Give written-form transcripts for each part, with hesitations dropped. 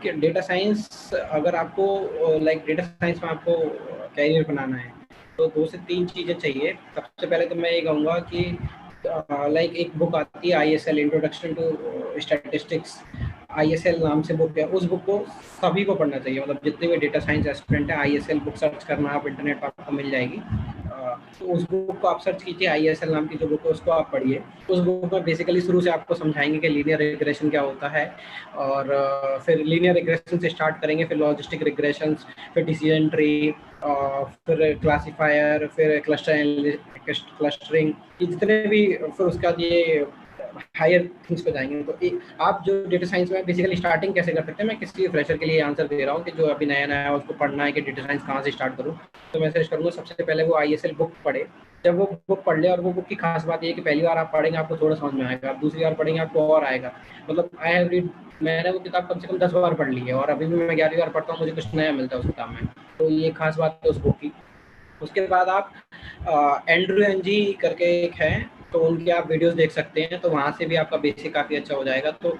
कि data science अगर आपको लाइक डेटा साइंस में आपको कैरियर बनाना है तो 2 से 3 चीज़ें चाहिए। सबसे पहले तो मैं ये कहूँगा कि लाइक एक बुक आती है ISL introduction to statistics, ISL नाम से बुक है। उस बुक को सभी को पढ़ना चाहिए, मतलब जितने भी डेटा साइंस एस्पिरेंट है आईएसएल बुक सर्च करना आप इंटरनेट पर आपको मिल जाएगी। तो उस बुक को आप सर्च कीजिए, आईएसएल नाम की जो बुक है उसको आप पढ़िए। उस बुक में बेसिकली शुरू से आपको समझाएंगे कि लीनियर रिग्रेशन क्या होता है, और फिर लीनियर रिग्रेशन से स्टार्ट करेंगे, फिर लॉजिस्टिक रिग्रेशन, फिर डिसीजन ट्री, फिर क्लासिफायर, फिर क्लस्टरिंग, ये जितने भी, फिर उसके बाद ये हायर थिंग्स पे जाएंगे। तो आप जो डेटा साइंस में बेसिकली स्टार्टिंग कैसे कर सकते हैं, मैं किसी फ्रेशर के लिए आंसर दे रहा हूँ कि जो अभी नया नया है उसको पढ़ना है कि डेटा साइंस कहाँ से स्टार्ट करूँ, तो मैं सजेस्ट करूँगा सबसे पहले वो आईएसएल बुक पढ़े। जब वो बुक पढ़ ले, और वो बुक की खास बात ये है कि पहली बार आप पढ़ेंगे आपको थोड़ा समझ में आएगा, आप दूसरी बार पढ़ेंगे आपको और आएगा। मतलब आई हैव रीड, मैंने वो किताब कम से कम 10 बार पढ़ ली है, और अभी भी मैं 11वीं बार पढ़ता हूँ, मुझे कुछ नया मिलता है उस किताब में। तो ये खास बात है उस बुक की। उसके बाद आप एंड्रू एनजी करके एक है, तो उनकी आप वीडियोस देख सकते हैं, तो वहाँ से भी आपका बेसिक काफ़ी अच्छा हो जाएगा। तो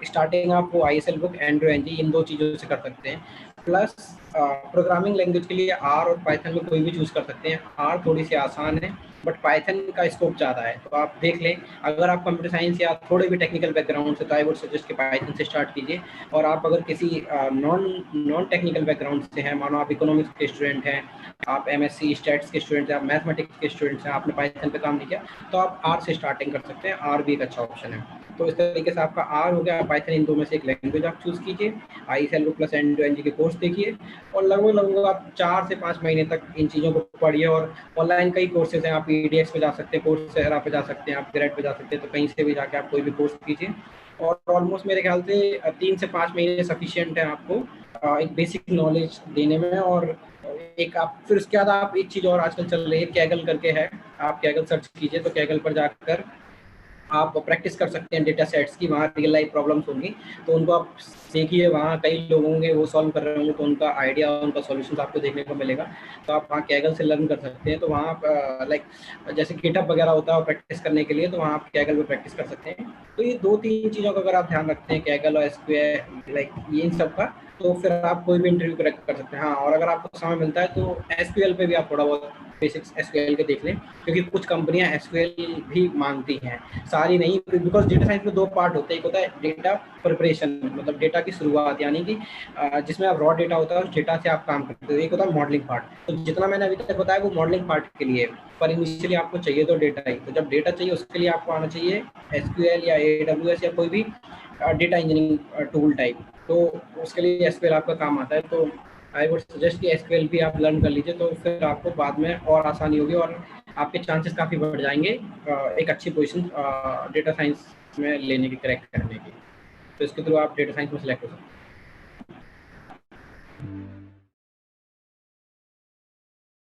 स्टार्टिंग आप वो आईएसएल बुक, एंड्रू एनजी, इन 2 चीज़ों से कर सकते हैं। प्लस प्रोग्रामिंग लैंग्वेज के लिए आर और पाइथन में कोई भी चूज़ कर सकते हैं। आर थोड़ी सी आसान है बट पाइथन का स्कोप ज़्यादा है, तो आप देख लें। अगर आप कंप्यूटर साइंस या थोड़े भी टेक्निकल बैकग्राउंड से, तो आई वुड सजेस्ट कि पाइथन से स्टार्ट कीजिए। और आप अगर किसी नॉन टेक्निकल बैकग्राउंड से हैं, मानो आप इकोनॉमिक्स के स्टूडेंट हैं, आप एमएससी स्टैट्स के स्टूडेंट हैं, आप मैथमेटिक्स के स्टूडेंट्स हैं, आपने पाइथन पे काम नहीं किया, तो आप आर से स्टार्टिंग कर सकते हैं। आर भी एक अच्छा ऑप्शन है। तो इस तरीके से आपका आर हो गया, पाइथन, इन 2 में से एक लैंग्वेज आप चूज़ कीजिए, आईएसएल प्लस एंड के कोर्स देखिए, और लगभग आप 4 से 5 महीने तक इन चीज़ों को पढ़िए। और ऑनलाइन कई कोर्सेज हैं, आप ईडीएक्स पे जा सकते हैं, कोर्सेरा पे जा सकते हैं, आप ग्रेड पे जा सकते हैं, तो कहीं से भी जाके आप कोई भी कोर्स कीजिए। और ऑलमोस्ट मेरे ख्याल से 3 से 5 महीने सफिशिएंट है आपको एक बेसिक नॉलेज देने में। और एक आप फिर उसके बाद आप एक चीज़ और आजकल चल रही है, कैगल करके है, आप कैगल सर्च कीजिए, तो कैगल पर जाकर आप प्रैक्टिस कर सकते हैं डेटा सेट्स की। वहाँ रियल लाइफ प्रॉब्लम्स होंगी, तो उनको आप देखिए, वहाँ कई लोग होंगे वो सॉल्व कर रहे होंगे, तो उनका आइडिया, उनका सॉल्यूशन आपको देखने को मिलेगा। तो आप वहाँ कैगल से लर्न कर सकते हैं। तो वहाँ आप लाइक जैसे गिटहब वगैरह होता है प्रैक्टिस करने के लिए, तो वहाँ आप कैगल में प्रैक्टिस कर सकते हैं। तो ये 2-3 चीज़ों का अगर आप ध्यान रखते हैं, कैगल और एसक्यूएल, लाइक ये इन सब का, तो फिर आप कोई भी इंटरव्यू क्रैक कर सकते हैं। हाँ, और अगर आपको समय मिलता है तो एसक्यूएल पे भी आप थोड़ा बहुत बेसिक्स एसक्यूएल के देख लें, क्योंकि कुछ कंपनियां एसक्यूएल भी मांगती हैं, सारी नहीं। बिकॉज डेटा साइंस में 2 पार्ट होते हैं, एक होता है डेटा प्रिपरेशन, मतलब डेटा की शुरुआत, यानी कि जिसमें आप रॉ डेटा होता है उस डेटा से आप काम करते हो। एक होता है मॉडलिंग पार्ट, तो जितना मैंने अभी तक बताया वो मॉडलिंग पार्ट के लिए, पर इनिशियली आपको चाहिए तो डेटा ही। तो जब डेटा चाहिए उसके लिए आपको आना चाहिए एसक्यूएल या एडब्ल्यूएस या कोई भी डेटा इंजीनियरिंग टूल टाइप, तो उसके लिए एसक्यूएल आपका काम आता है। तो आई वुड सजेस्ट कि एसक्यूएल भी आप लर्न कर लीजिए, तो फिर आपको बाद में और आसानी होगी, और आपके चांसेस काफ़ी बढ़ जाएंगे एक अच्छी पोजीशन डेटा साइंस में लेने की, क्रैक करने की। तो इसके थ्रू आप डेटा साइंस में सेलेक्ट हो सकते हैं।